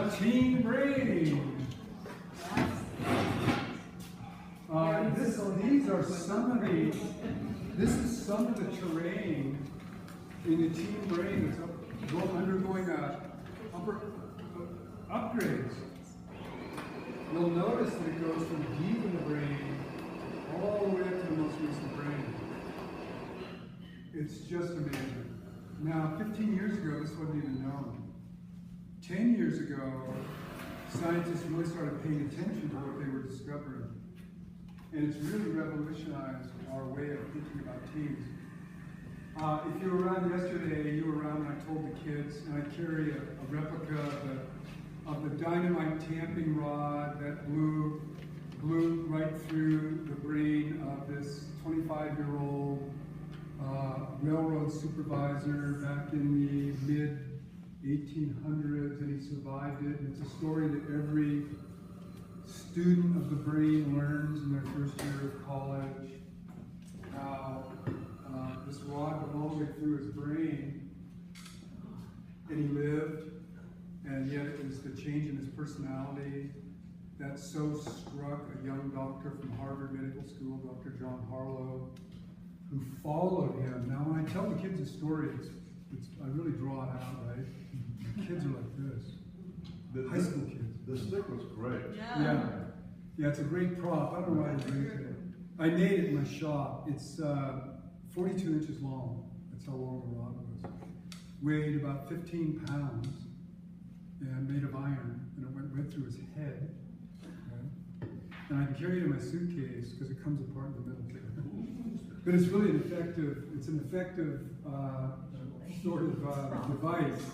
The teen brain. These are some of the. This is some of the terrain in the teen brain that's undergoing upgrades. You'll notice that it goes from deep in the brain all the way up to the most recent brain. It's just amazing. Now, 15 years ago, this wasn't even known. 10 years ago, scientists really started paying attention to what they were discovering. And it's really revolutionized our way of thinking about teens. If you were around yesterday, you were around when I told the kids, and I carry a replica of the dynamite tamping rod that blew right through the brain of this 25-year-old railroad supervisor back in the mid-1800s, and he survived it. And it's a story that every student of the brain learns in their first year of college. How this rod went all the way through his brain, and he lived, and yet it was the change in his personality that so struck a young doctor from Harvard Medical School, Dr. John Harlow, who followed him. Now, when I tell the kids the story, I really draw it out, right? The kids are like this. High school kids. The stick was great. Yeah, it's a great prop. I don't know why I bring it today. I made it in my shop. It's 42 inches long. That's how long the rod was. Weighed about 15 pounds and made of iron, and it went right through his head. Okay? And I carry it in my suitcase because it comes apart in the middle too. But it's really an effective sort of device.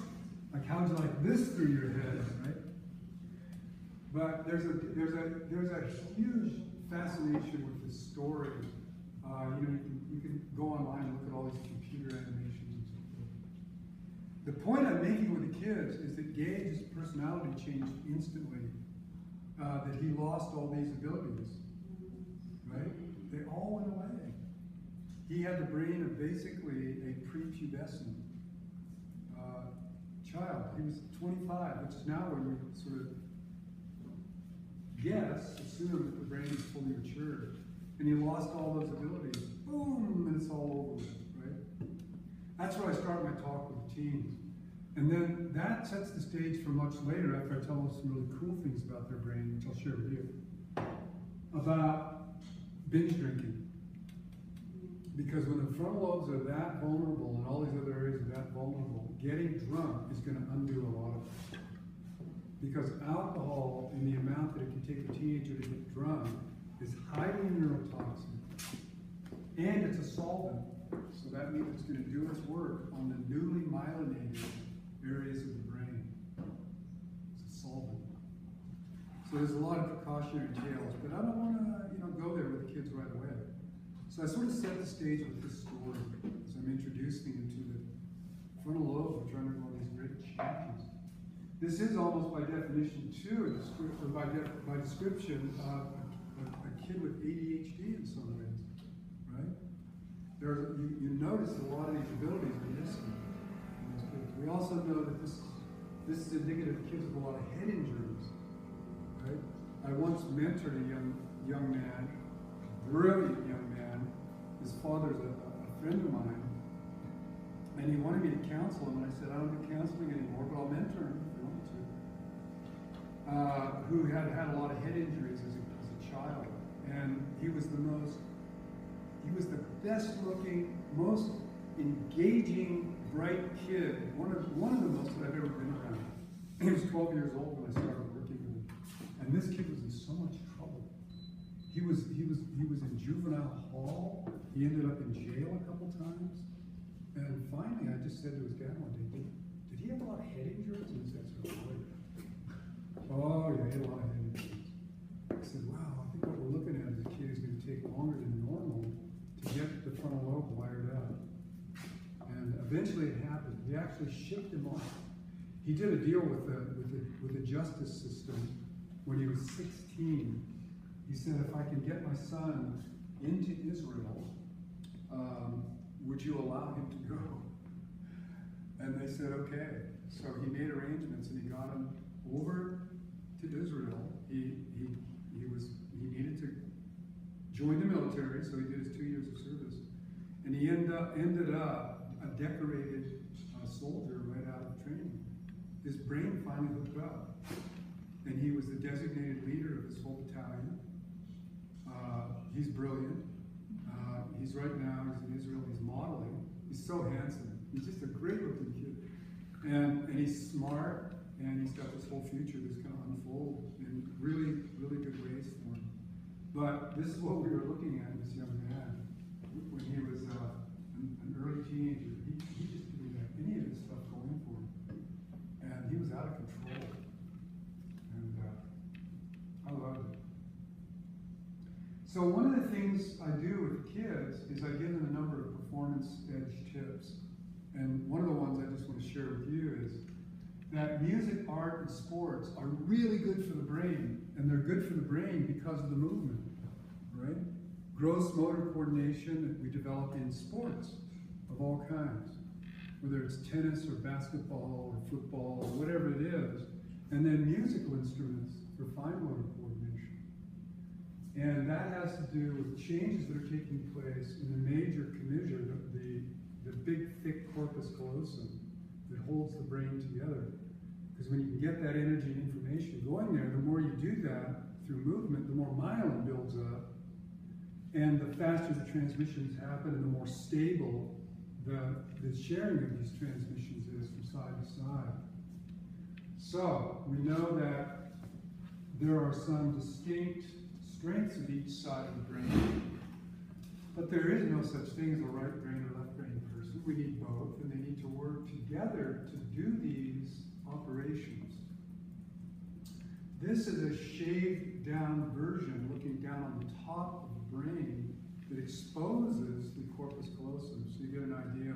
Like, how would you like this through your head, right? But there's a huge fascination with this story. You can go online and look at all these computer animations and so forth. The point I'm making with the kids is that Gage's personality changed instantly. That he lost all these abilities, right? They all went away. He had the brain of basically a prepubescent child. He was 25, which is now when we sort of assume that the brain is fully matured. And he lost all those abilities. Boom, and it's all over with, right? That's where I start my talk with the teens. And then that sets the stage for much later after I tell them some really cool things about their brain, which I'll share with you. About binge drinking. Because when the frontal lobes are that vulnerable and all these other areas are that vulnerable, getting drunk is going to undo a lot of it. Because alcohol, in the amount that it can take a teenager to get drunk, is highly neurotoxic. And it's a solvent. So that means it's going to do its work on the newly myelinated areas of the brain. It's a solvent. So there's a lot of precautionary tales, but I don't want to go there with the kids right away. So I sort of set the stage with this story as I'm introducing them to the frontal lobes, which are undergoing these great changes. This is almost by definition too, by description, a kid with ADHD in some ways, right? You notice a lot of these abilities are missing in these kids. We also know that this is indicative of kids with a lot of head injuries, right? I once mentored a young man, brilliant young man. His father's a friend of mine, and he wanted me to counsel him, and I said, I don't do counseling anymore, but I'll mentor him if you want to. Who had a lot of head injuries as a child, and he was the best looking, most engaging, bright kid, one of the most that I've ever been around. He was 12 years old when I started working with him, and this kid was in so much trouble. He was in juvenile hall. He ended up in jail a couple times, and finally I just said to his dad one day, did he have a lot of head injuries? And he said, oh yeah, he had a lot of head injuries. I said, wow, I think what we're looking at is a kid who's going to take longer than normal to get the frontal lobe wired up. And eventually it happened. We actually shipped him off. He did a deal with the justice system when he was 16. He said, if I can get my son into Israel, would you allow him to go? And they said, okay. So he made arrangements and he got him over military, so he did his 2 years of service. And he ended up a decorated soldier right out of training. His brain finally hooked up. And he was the designated leader of this whole battalion. He's brilliant. He's right now, he's in Israel, he's modeling. He's so handsome. He's just a great looking kid. And he's smart, and he's got this whole future that's going to unfold in really, really good ways for him. But this is what we were looking at in this young man. When he was an early teenager, he just didn't have any of this stuff going for him. And he was out of control. And I loved it. So one of the things I do with kids is I give them a number of performance edge tips. And one of the ones I just want to share with you is that music, art, and sports are really good for the brain. And they're good for the brain because of the movement, right? Gross motor coordination that we develop in sports of all kinds, whether it's tennis or basketball or football or whatever it is. And then musical instruments for fine motor coordination. And that has to do with changes that are taking place in the major commissure, the big, thick corpus callosum that holds the brain together. Because when you can get that energy and information going there, the more you do that through movement, the more myelin builds up, and the faster the transmissions happen, and the more stable the sharing of these transmissions is from side to side. So, we know that there are some distinct strengths of each side of the brain, but there is no such thing as a right brain or left brain person. We need both, and they need to work together to do these operations. This is a shaved down version looking down on the top of the brain that exposes the corpus callosum, so you get an idea.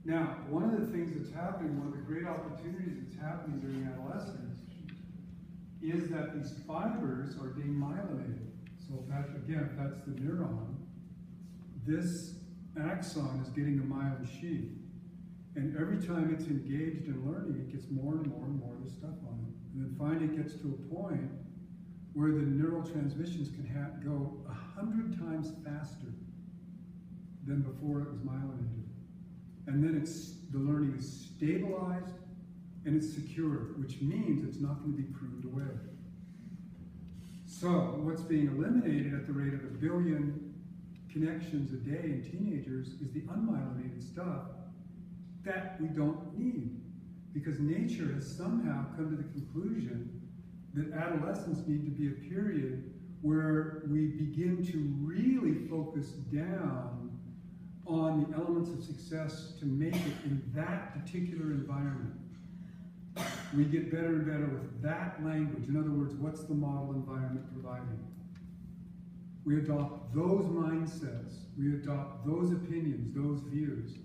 Now, one of the things that's happening, one of the great opportunities that's happening during adolescence, is that these fibers are being myelinated. So that, again, if that's the neuron, this axon is getting a myelin sheath. And every time it's engaged in learning, it gets more and more and more of this stuff on it. And then finally it gets to a point where the neural transmissions can go 100 times faster than before it was myelinated. And then the learning is stabilized and it's secure, which means it's not going to be pruned away. So what's being eliminated at the rate of 1 billion connections a day in teenagers is the unmyelinated stuff that we don't need. Because nature has somehow come to the conclusion that adolescents need to be a period where we begin to really focus down on the elements of success to make it in that particular environment. We get better and better with that language. In other words, what's the model environment providing? We adopt those mindsets. We adopt those opinions, those views.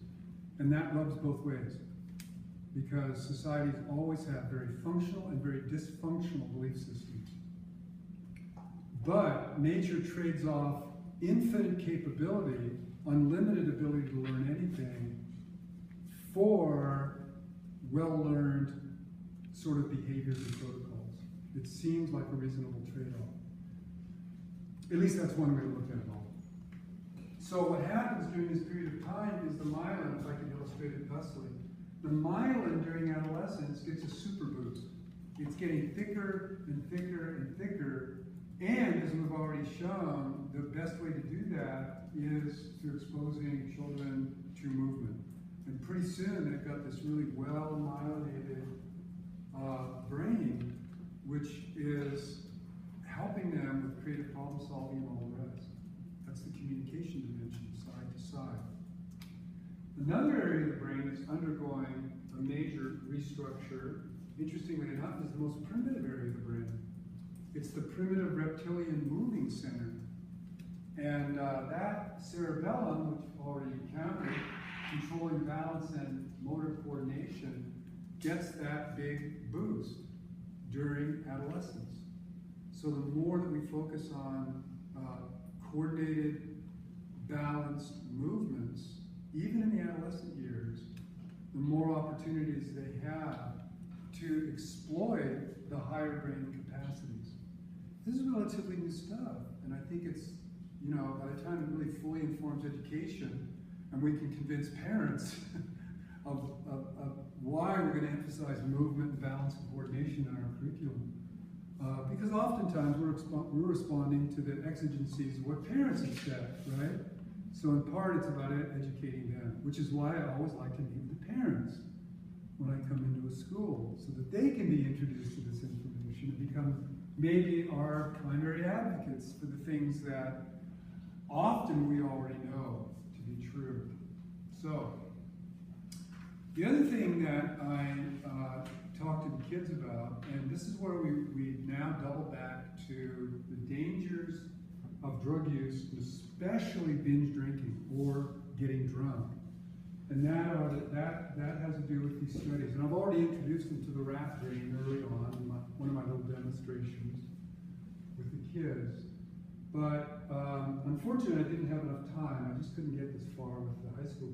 And that rubs both ways. Because societies always have very functional and very dysfunctional belief systems. But nature trades off infinite capability, unlimited ability to learn anything, for well-learned sort of behaviors and protocols. It seems like a reasonable trade-off. At least that's one way to look at it all. So what happens during this period of time is the myelin, if I can illustrate it thusly, the myelin during adolescence gets a super boost. It's getting thicker and thicker and thicker, and as we've already shown, the best way to do that is through exposing children to movement. And pretty soon they've got this really well-myelinated brain, which is helping them with creative problem solving and all the rest. That's the communication dimension, side to side. Another area of the brain that's undergoing a major restructure, interestingly enough, is the most primitive area of the brain. It's the primitive reptilian moving center. And that cerebellum, which we've already encountered, controlling balance and motor coordination, gets that big boost during adolescence. So the more that we focus on coordinated, balanced movements, even in the adolescent years, the more opportunities they have to exploit the higher brain capacities. This is relatively new stuff, and I think it's you know, by the time it really fully informs education, and we can convince parents of why we're going to emphasize movement and balance and coordination in our curriculum. Because oftentimes we're responding to the exigencies of what parents expect, right? So in part it's about educating them, which is why I always like to meet with the parents when I come into a school, so that they can be introduced to this information and become maybe our primary advocates for the things that often we already know to be true. So, the other thing that I talk to the kids about, and this is where we now double back to the dangers of drug use, especially binge drinking or getting drunk. And that has to do with these studies. And I've already introduced them to the rat brain early on in one of my little demonstrations with the kids. But unfortunately, I didn't have enough time. I just couldn't get this far with the high school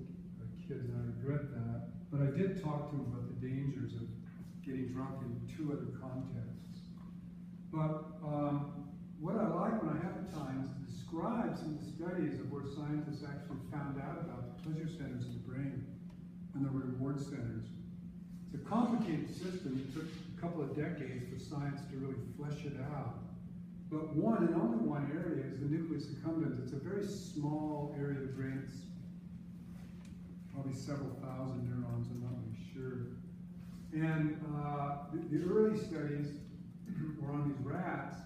kids, and I regret that. But I did talk to them about the dangers of getting drunk in 2 other contexts. But what I like when I have the time is to describe some of the studies of where scientists actually found out about the pleasure centers of the brain and the reward centers. It's a complicated system. It took a couple of decades for science to really flesh it out. But one and only one area is the nucleus accumbens. It's a very small area of the brain. It's probably several thousand neurons, I'm not really sure. And the early studies were on these rats.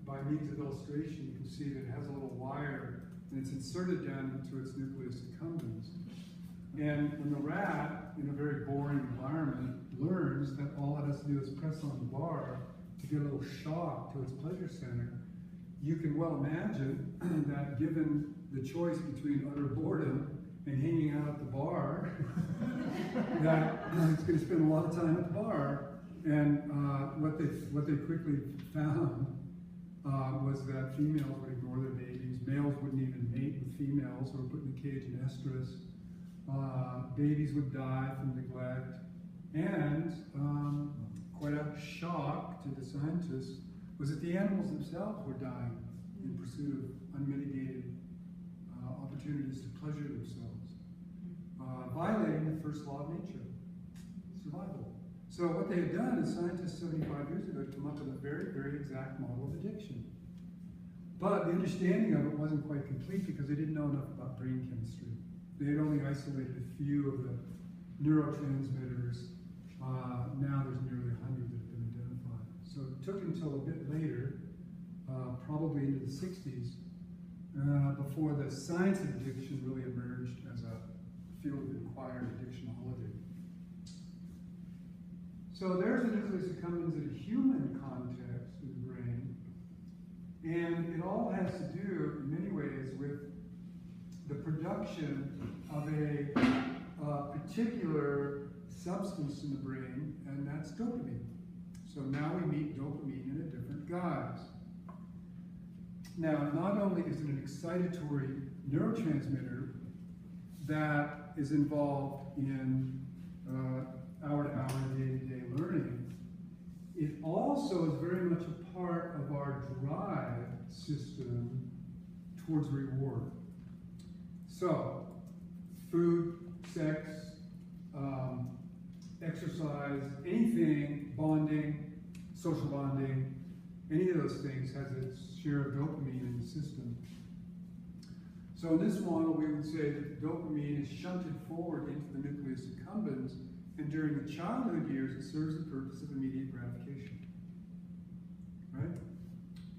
By means of illustration, you can see that it has a little wire, and it's inserted down into its nucleus accumbens. And when the rat, in a very boring environment, learns that all it has to do is press on the bar to get a little shock to its pleasure center, you can well imagine that given the choice between utter boredom and hanging out at the bar, that it's going to spend a lot of time at the bar. And what they quickly found was that females would ignore their babies, males wouldn't even mate with females or put in the cage in estrus, babies would die from neglect, and quite a shock to the scientists was that the animals themselves were dying in pursuit of unmitigated opportunities to pleasure themselves, violating the first law of nature, survival. So what they had done is scientists 75 years ago had come up with a very, very exact model of addiction. But the understanding of it wasn't quite complete because they didn't know enough about brain chemistry. They had only isolated a few of the neurotransmitters. Now there's nearly 100 that have been identified. So it took until a bit later, probably into the 60s, before the science of addiction really emerged as a field that required addictionology. So there's the nucleus accumbens in a human context of the brain, and it all has to do, in many ways, with the production of a particular substance in the brain, and that's dopamine. So now we meet dopamine in a different guise. Now, not only is it an excitatory neurotransmitter that is involved in hour-to-hour, day-to-day learning, it also is very much a part of our drive system towards reward. So, food, sex, exercise, anything, bonding, social bonding, any of those things has its share of dopamine in the system. So in this model, we would say that the dopamine is shunted forward into the nucleus accumbens, and during the childhood years, it serves the purpose of immediate gratification. Right?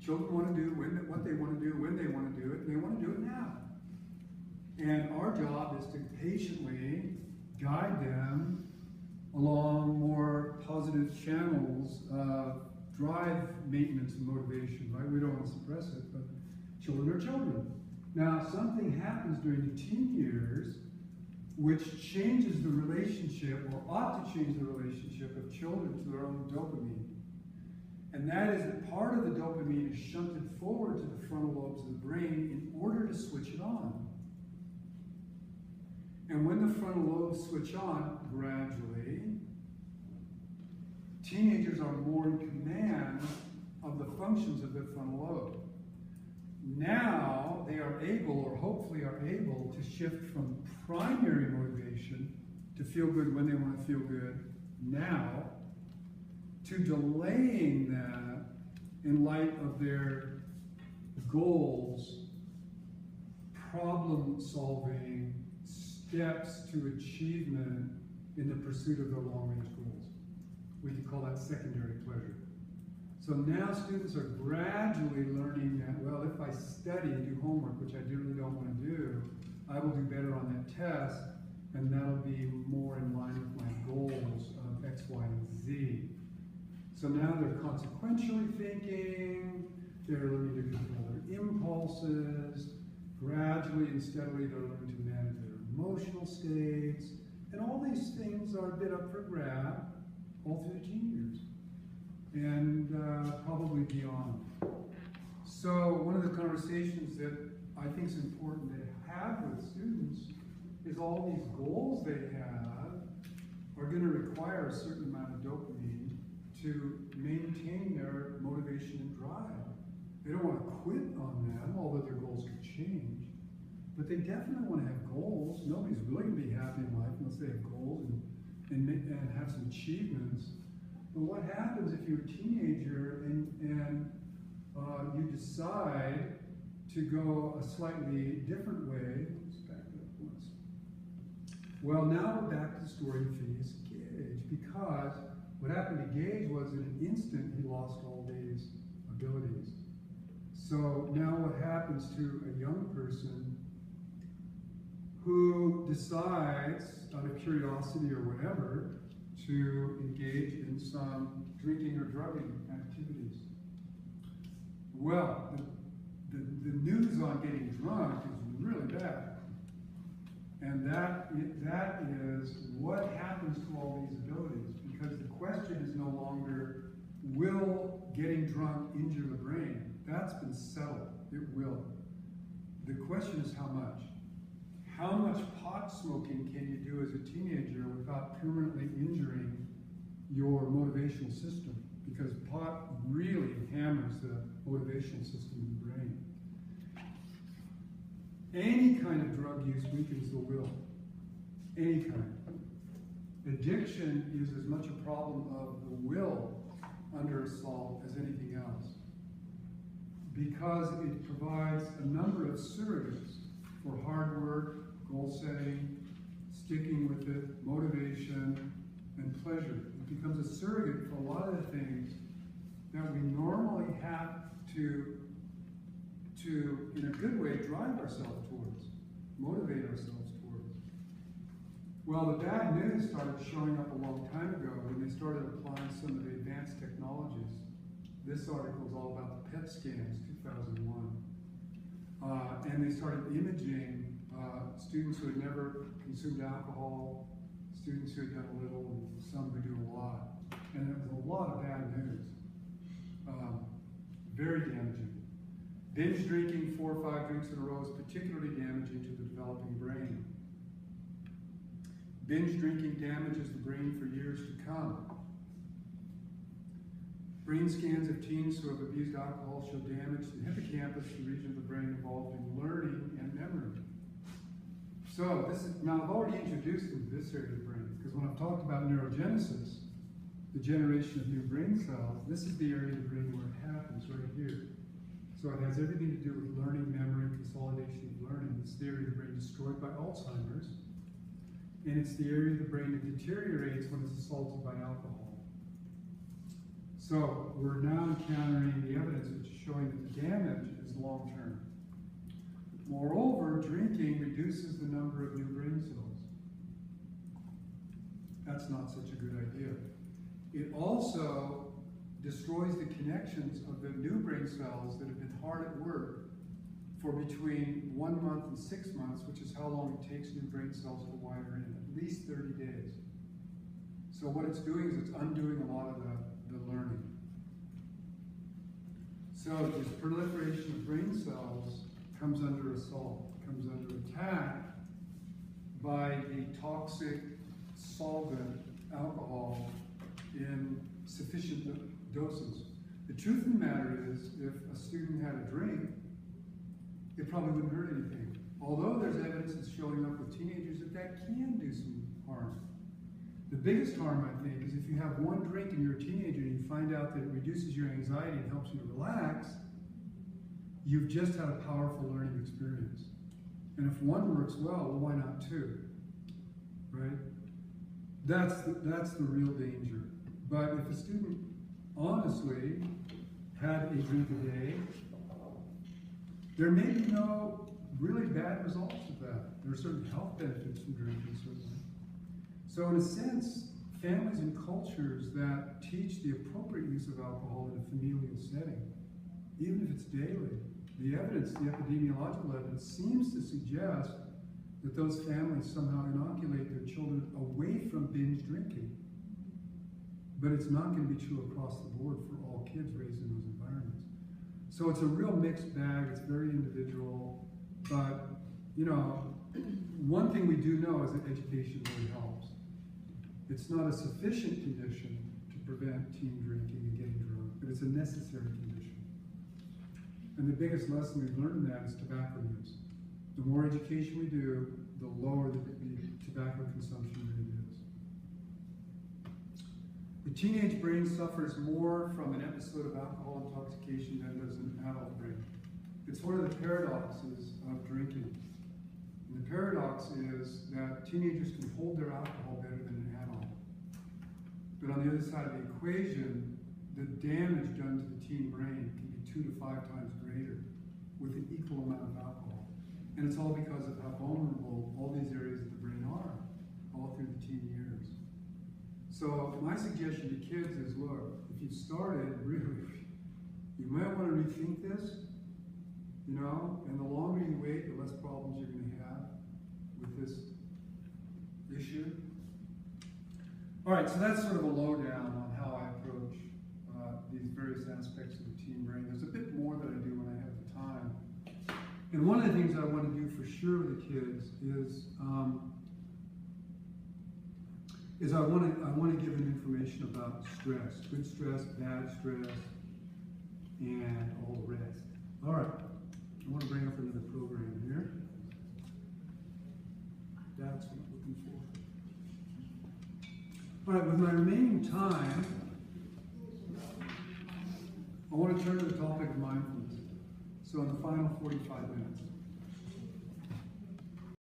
Children want to do what they want to do, when they want to do it, and they want to do it now. And our job is to patiently guide them along more positive channels of drive maintenance and motivation, right? We don't want to suppress it, but children are children. Now, something happens during the teen years which changes the relationship, or ought to change the relationship of children to their own dopamine. And that is that part of the dopamine is shunted forward to the frontal lobes of the brain in order to switch it on. And when the frontal lobes switch on gradually, teenagers are more in command of the functions of their frontal lobe. Now they are able, or hopefully are able, to shift from primary motivation to feel good when they want to feel good now, to delaying that in light of their goals, problem-solving, steps to achievement in the pursuit of their long-range goals. We could call that secondary pleasure. So now students are gradually learning that, well, if I study, do homework, which I really don't want to do, I will do better on that test, and that'll be more in line with my goals of X, Y, and Z. So now they're consequentially thinking, they're learning to control their impulses, gradually and steadily they're learning to manage their emotional states, and all these things are a bit up for grab all through the teen years, and probably beyond. So one of the conversations that I think is important to have with students is all these goals they have are going to require a certain amount of dopamine to maintain their motivation and drive. They don't want to quit on them, although their goals could change. But they definitely want to have goals. Nobody's really going to be happy in life unless they have goals and have some achievements. But what happens if you're a teenager and you decide to go a slightly different way? Let's back it up once. Well, now we're back to the story of Phineas Gage, because what happened to Gage was in an instant he lost all these abilities. So now what happens to a young person who decides, out of curiosity or whatever, to engage in some drinking or drugging activities? Well, the news on getting drunk is really bad. And that is what happens to all these abilities, because the question is no longer, will getting drunk injure the brain? That's been settled. It will. The question is how much. How much pot smoking can you do as a teenager without permanently injuring your motivational system? Because pot really hammers the motivational system in the brain. Any kind of drug use weakens the will. Any kind. Addiction is as much a problem of the will under assault as anything else, because it provides a number of surrogates for hard work, goal setting, sticking with it, motivation, and pleasure. It becomes a surrogate for a lot of the things that we normally have to in a good way, drive ourselves towards, motivate ourselves towards. Well, the bad news started showing up a long time ago when they started applying some of the advanced technologies. This article is all about the PET scans, 2001. And they started imaging students who had never consumed alcohol, students who had done a little, and some who do a lot. And it was a lot of bad news. Very damaging. Binge drinking 4 or 5 drinks in a row is particularly damaging to the developing brain. Binge drinking damages the brain for years to come. Brain scans of teens who have abused alcohol show damage to the hippocampus, the region of the brain involved in learning and memory. So now I've already introduced them to this area of the brain, because when I've talked about neurogenesis, the generation of new brain cells, this is the area of the brain where it happens, right here. So it has everything to do with learning, memory, consolidation of learning. It's the area of the brain destroyed by Alzheimer's, and it's the area of the brain that deteriorates when it's assaulted by alcohol. So we're now encountering the evidence which is showing that the damage is long-term. Moreover, drinking reduces the number of new brain cells. That's not such a good idea. It also destroys the connections of the new brain cells that have been hard at work for between 1 month and 6 months, which is how long it takes new brain cells to wire in, at least 30 days. So what it's doing is it's undoing a lot of the learning. So this proliferation of brain cells comes under assault, comes under attack by the toxic solvent, alcohol, in sufficient doses. The truth of the matter is, if a student had a drink it probably wouldn't hurt anything. Although there's evidence that's showing up with teenagers that can do some harm. The biggest harm, I think, is if you have one drink and you're a teenager and you find out that it reduces your anxiety and helps you to relax, you've just had a powerful learning experience. And if one works well why not two? Right? That's the real danger. But if a student honestly had a drink a day, there may be no really bad results of that. There are certain health benefits from drinking, certainly. So in a sense, families and cultures that teach the appropriate use of alcohol in a familial setting, even if it's daily, the evidence, the epidemiological evidence, seems to suggest that those families somehow inoculate their children away from binge drinking. But it's not going to be true across the board for all kids raised in those environments. So it's a real mixed bag, it's very individual, but you know, one thing we do know is that education really helps. It's not a sufficient condition to prevent teen drinking and getting drunk, but it's a necessary condition. And the biggest lesson we've learned in that is tobacco use. The more education we do, the lower the tobacco consumption rate is. The teenage brain suffers more from an episode of alcohol intoxication than does an adult brain. It's one of the paradoxes of drinking. And the paradox is that teenagers can hold their alcohol better than an adult. But on the other side of the equation, the damage done to the teen brain can be 2 to 5 times greater with an equal amount of alcohol. And it's all because of how vulnerable all these areas of the brain are, all through the teen years. So my suggestion to kids is, look, if you've started, really, you might want to rethink this, you know, and the longer you wait, the less problems you're going to have with this issue. All right, so that's sort of a lowdown on how I approach these various aspects of the teen brain. There's a bit more that I do when I have the time. And one of the things I want to do for sure with the kids is I want to give them information about stress, good stress, bad stress, and all the rest. All right, I want to bring up another program here. That's what I'm looking for. All right, with my remaining time, I want to turn to the topic of mindfulness. So in the final 45 minutes.